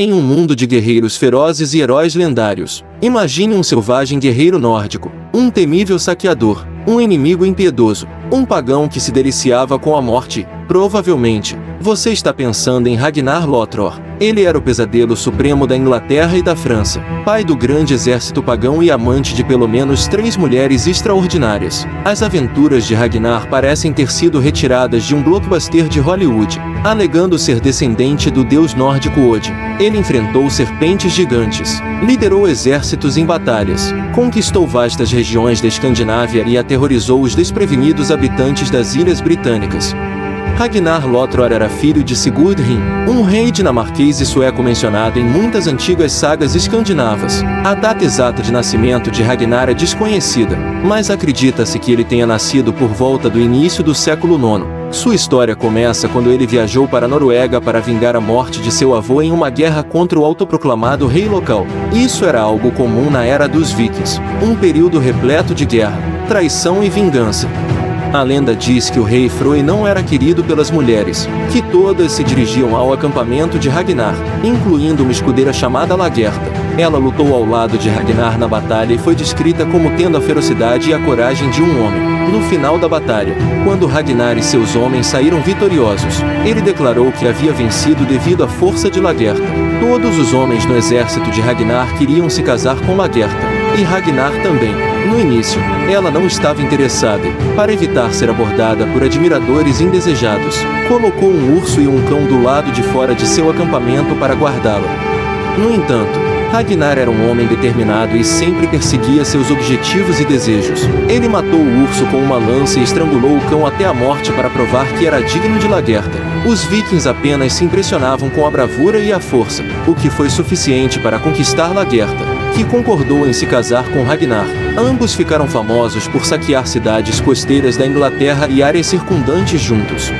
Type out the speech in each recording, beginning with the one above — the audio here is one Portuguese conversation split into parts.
Em um mundo de guerreiros ferozes e heróis lendários, imagine um selvagem guerreiro nórdico, um temível saqueador, um inimigo impiedoso, um pagão que se deliciava com a morte. Provavelmente, você está pensando em Ragnar Lothbrok. Ele era o pesadelo supremo da Inglaterra e da França, pai do grande exército pagão e amante de pelo menos 3 mulheres extraordinárias. As aventuras de Ragnar parecem ter sido retiradas de um blockbuster de Hollywood, alegando ser descendente do deus nórdico Odin. Ele enfrentou serpentes gigantes, liderou exércitos em batalhas, conquistou vastas regiões da Escandinávia e aterrorizou os desprevenidos habitantes das Ilhas Britânicas. Ragnar Lothbrok era filho de Sigurd Rim, um rei dinamarquês e sueco mencionado em muitas antigas sagas escandinavas. A data exata de nascimento de Ragnar é desconhecida, mas acredita-se que ele tenha nascido por volta do início do século IX. Sua história começa quando ele viajou para a Noruega para vingar a morte de seu avô em uma guerra contra o autoproclamado rei local. Isso era algo comum na Era dos Vikings, um período repleto de guerra, traição e vingança. A lenda diz que o rei Froi não era querido pelas mulheres, que todas se dirigiam ao acampamento de Ragnar, incluindo uma escudeira chamada Lagertha. Ela lutou ao lado de Ragnar na batalha e foi descrita como tendo a ferocidade e a coragem de um homem. No final da batalha, quando Ragnar e seus homens saíram vitoriosos, ele declarou que havia vencido devido à força de Lagertha. Todos os homens no exército de Ragnar queriam se casar com Lagertha, e Ragnar também. No início, ela não estava interessada e, para evitar ser abordada por admiradores indesejados, colocou um urso e um cão do lado de fora de seu acampamento para guardá-la. No entanto, Ragnar era um homem determinado e sempre perseguia seus objetivos e desejos. Ele matou o urso com uma lança e estrangulou o cão até a morte para provar que era digno de Lagertha. Os vikings apenas se impressionavam com a bravura e a força, o que foi suficiente para conquistar Lagertha, que concordou em se casar com Ragnar. Ambos ficaram famosos por saquear cidades costeiras da Inglaterra e áreas circundantes juntos.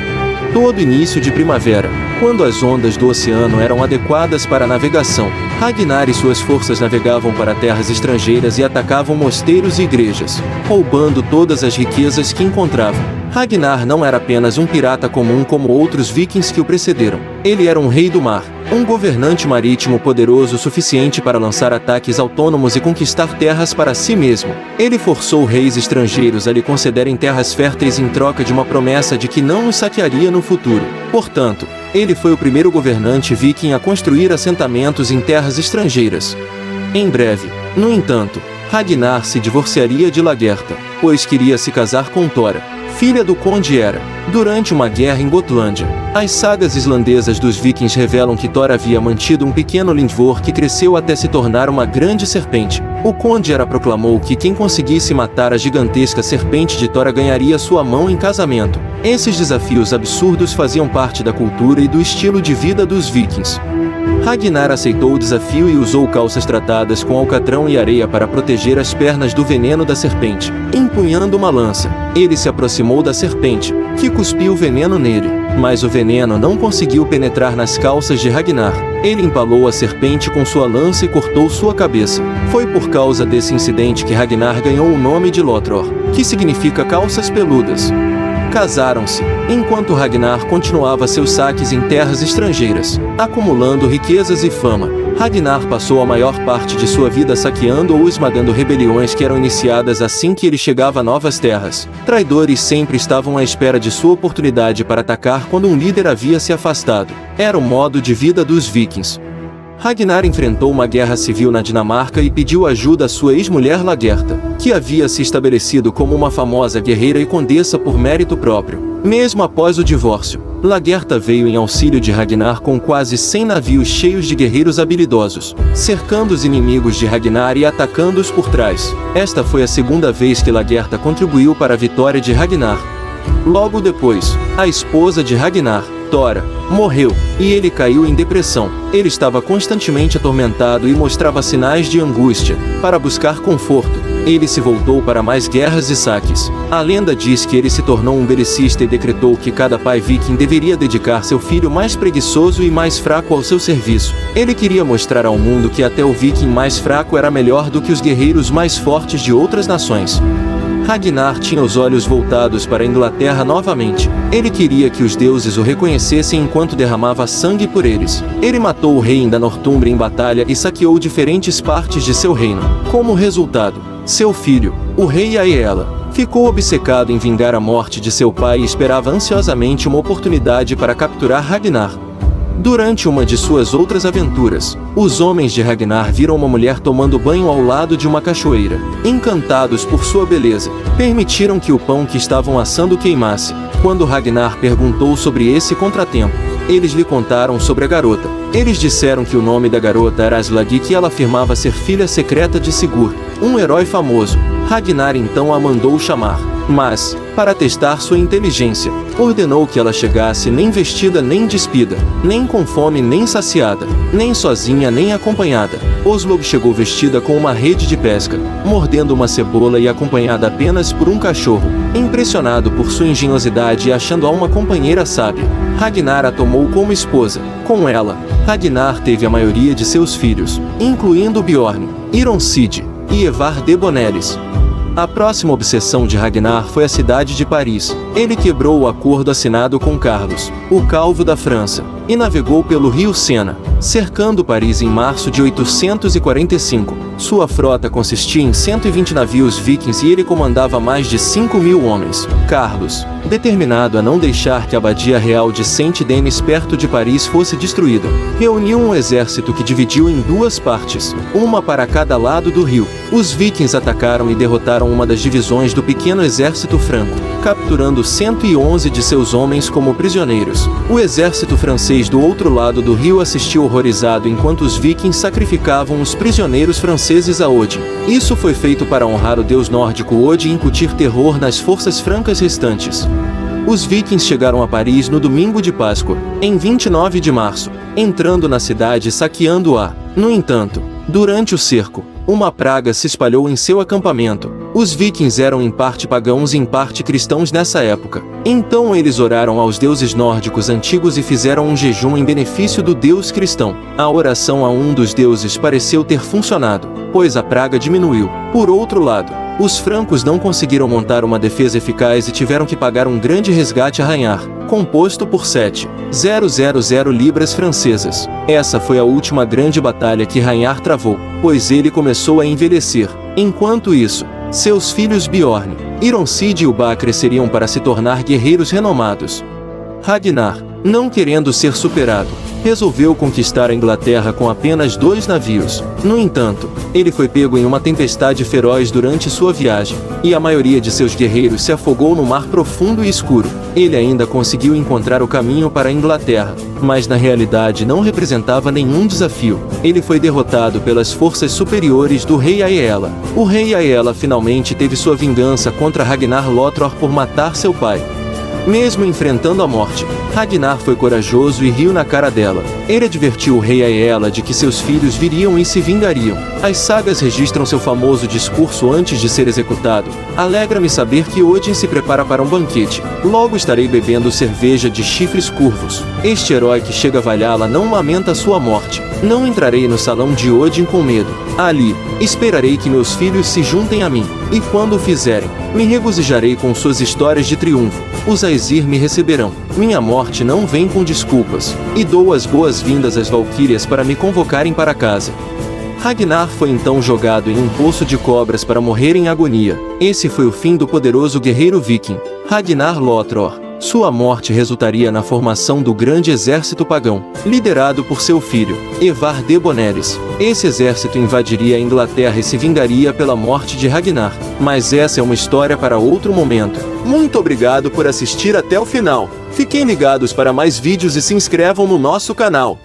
Todo início de primavera, quando as ondas do oceano eram adequadas para a navegação, Ragnar e suas forças navegavam para terras estrangeiras e atacavam mosteiros e igrejas, roubando todas as riquezas que encontravam. Ragnar não era apenas um pirata comum como outros vikings que o precederam. Ele era um rei do mar, um governante marítimo poderoso o suficiente para lançar ataques autônomos e conquistar terras para si mesmo. Ele forçou reis estrangeiros a lhe concederem terras férteis em troca de uma promessa de que não os saquearia no futuro. Portanto, ele foi o primeiro governante viking a construir assentamentos em terras estrangeiras. Em breve, no entanto, Ragnar se divorciaria de Lagertha, pois queria se casar com Thora, filha do conde Era, durante uma guerra em Gotlândia. As sagas islandesas dos vikings revelam que Thor havia mantido um pequeno lindvor que cresceu até se tornar uma grande serpente. O conde Era proclamou que quem conseguisse matar a gigantesca serpente de Thor ganharia sua mão em casamento. Esses desafios absurdos faziam parte da cultura e do estilo de vida dos vikings. Ragnar aceitou o desafio e usou calças tratadas com alcatrão e areia para proteger as pernas do veneno da serpente. Empunhando uma lança, ele se aproximou da serpente, que cuspiu veneno nele, mas o veneno não conseguiu penetrar nas calças de Ragnar. Ele empalou a serpente com sua lança e cortou sua cabeça. Foi por causa desse incidente que Ragnar ganhou o nome de Lothbrok, que significa calças peludas. Casaram-se, enquanto Ragnar continuava seus saques em terras estrangeiras, acumulando riquezas e fama. Ragnar passou a maior parte de sua vida saqueando ou esmagando rebeliões que eram iniciadas assim que ele chegava a novas terras. Traidores sempre estavam à espera de sua oportunidade para atacar quando um líder havia se afastado. Era o modo de vida dos vikings. Ragnar enfrentou uma guerra civil na Dinamarca e pediu ajuda à sua ex-mulher Lagertha, que havia se estabelecido como uma famosa guerreira e condessa por mérito próprio. Mesmo após o divórcio, Lagertha veio em auxílio de Ragnar com quase 100 navios cheios de guerreiros habilidosos, cercando os inimigos de Ragnar e atacando-os por trás. Esta foi a segunda vez que Lagertha contribuiu para a vitória de Ragnar. Logo depois, a esposa de Ragnar, Thora, morreu, e ele caiu em depressão. Ele estava constantemente atormentado e mostrava sinais de angústia. Para buscar conforto, ele se voltou para mais guerras e saques. A lenda diz que ele se tornou um belicista e decretou que cada pai viking deveria dedicar seu filho mais preguiçoso e mais fraco ao seu serviço. Ele queria mostrar ao mundo que até o viking mais fraco era melhor do que os guerreiros mais fortes de outras nações. Ragnar tinha os olhos voltados para a Inglaterra novamente. Ele queria que os deuses o reconhecessem enquanto derramava sangue por eles. Ele matou o rei em Northumbria em batalha e saqueou diferentes partes de seu reino. Como resultado, seu filho, o rei Aela, ficou obcecado em vingar a morte de seu pai e esperava ansiosamente uma oportunidade para capturar Ragnar. Durante uma de suas outras aventuras, os homens de Ragnar viram uma mulher tomando banho ao lado de uma cachoeira. Encantados por sua beleza, permitiram que o pão que estavam assando queimasse. Quando Ragnar perguntou sobre esse contratempo, eles lhe contaram sobre a garota. Eles disseram que o nome da garota era Aslagi e que ela afirmava ser filha secreta de Sigurd, um herói famoso. Ragnar então a mandou chamar, mas, para testar sua inteligência, ordenou que ela chegasse nem vestida nem despida, nem com fome nem saciada, nem sozinha nem acompanhada. Oslog chegou vestida com uma rede de pesca, mordendo uma cebola e acompanhada apenas por um cachorro. Impressionado por sua engenhosidade e achando-a uma companheira sábia, Ragnar a tomou como esposa. Com ela, Ragnar teve a maioria de seus filhos, incluindo Bjorn, Ironcide e Evar de Bonelis. A próxima obsessão de Ragnar foi a cidade de Paris. Ele quebrou o acordo assinado com Carlos, o Calvo da França, e navegou pelo rio Sena, cercando Paris em março de 845. Sua frota consistia em 120 navios vikings e ele comandava mais de 5.000 homens. Carlos, determinado a não deixar que a abadia real de Saint-Denis perto de Paris fosse destruída, reuniu um exército que dividiu em duas partes, uma para cada lado do rio. Os vikings atacaram e derrotaram uma das divisões do pequeno exército franco, capturando 111 de seus homens como prisioneiros. O exército francês do outro lado do rio assistiu horrorizado enquanto os vikings sacrificavam os prisioneiros franceses a Odin. Isso foi feito para honrar o deus nórdico Odin e incutir terror nas forças francas restantes. Os vikings chegaram a Paris no domingo de Páscoa, em 29 de março, entrando na cidade e saqueando-a. No entanto, durante o cerco, uma praga se espalhou em seu acampamento. Os vikings eram em parte pagãos e em parte cristãos nessa época. Então eles oraram aos deuses nórdicos antigos e fizeram um jejum em benefício do deus cristão. A oração a um dos deuses pareceu ter funcionado, pois a praga diminuiu. Por outro lado, os francos não conseguiram montar uma defesa eficaz e tiveram que pagar um grande resgate a Ragnar, composto por 7.000 libras francesas. Essa foi a última grande batalha que Ragnar travou, pois ele começou a envelhecer. Enquanto isso, seus filhos Bjorn, Ironcide e Ubba cresceriam para se tornar guerreiros renomados. Ragnar, não querendo ser superado, resolveu conquistar a Inglaterra com apenas 2 navios. No entanto, ele foi pego em uma tempestade feroz durante sua viagem, e a maioria de seus guerreiros se afogou no mar profundo e escuro. Ele ainda conseguiu encontrar o caminho para a Inglaterra, mas na realidade não representava nenhum desafio. Ele foi derrotado pelas forças superiores do rei Aela. O rei Aela finalmente teve sua vingança contra Ragnar Lothbrok por matar seu pai. Mesmo enfrentando a morte, Ragnar foi corajoso e riu na cara dela. Ele advertiu o rei Aela de que seus filhos viriam e se vingariam. As sagas registram seu famoso discurso antes de ser executado. Alegra-me saber que Odin se prepara para um banquete. Logo estarei bebendo cerveja de chifres curvos. Este herói que chega a Valhalla não lamenta sua morte. Não entrarei no salão de Odin com medo. Ali, esperarei que meus filhos se juntem a mim. E quando o fizerem, me regozijarei com suas histórias de triunfo. Os Aesir me receberão. Minha morte não vem com desculpas. E dou as boas-vindas às valquírias para me convocarem para casa. Ragnar foi então jogado em um poço de cobras para morrer em agonia. Esse foi o fim do poderoso guerreiro viking, Ragnar Lothbrok. Sua morte resultaria na formação do grande exército pagão, liderado por seu filho, Evar de Bonelis. Esse exército invadiria a Inglaterra e se vingaria pela morte de Ragnar. Mas essa é uma história para outro momento. Muito obrigado por assistir até o final. Fiquem ligados para mais vídeos e se inscrevam no nosso canal.